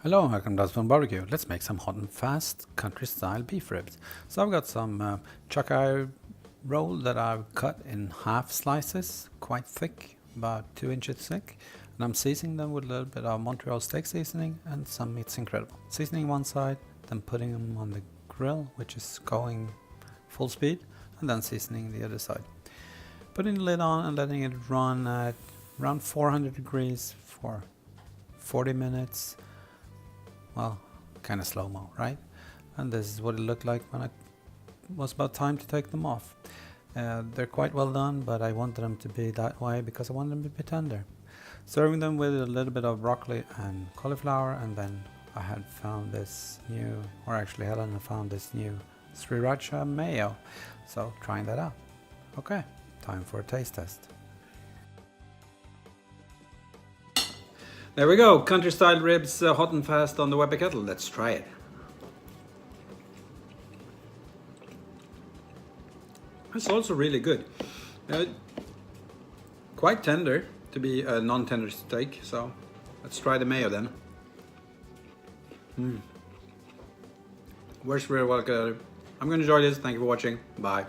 Hello and welcome to Dustbin Barbecue. Let's make some hot and fast country style beef ribs. So I've got some chuck eye roll that I've cut in half slices, quite thick, about 2 inches thick. And I'm seasoning them with a little bit of Montreal steak seasoning and some It's Incredible. Seasoning one side, then putting them on the grill, which is going full speed, and then seasoning the other side. Putting the lid on and letting it run at around 400 degrees for 40 minutes. Well, kind of slow-mo, right? And this is what it looked like when it was about time to take them off. They're quite well done, but I wanted them to be that way because I wanted them to be tender. Serving them with a little bit of broccoli and cauliflower, and then I had found this new, or actually Helen had found this new sriracha mayo. So trying that out. Okay, time for a taste test. There we go, country style ribs, hot and fast on the Weber kettle. Let's try it. It's also really good. Quite tender to be a non-tender steak, so let's try the mayo then. Works very well. I'm going to enjoy this. Thank you for watching. Bye.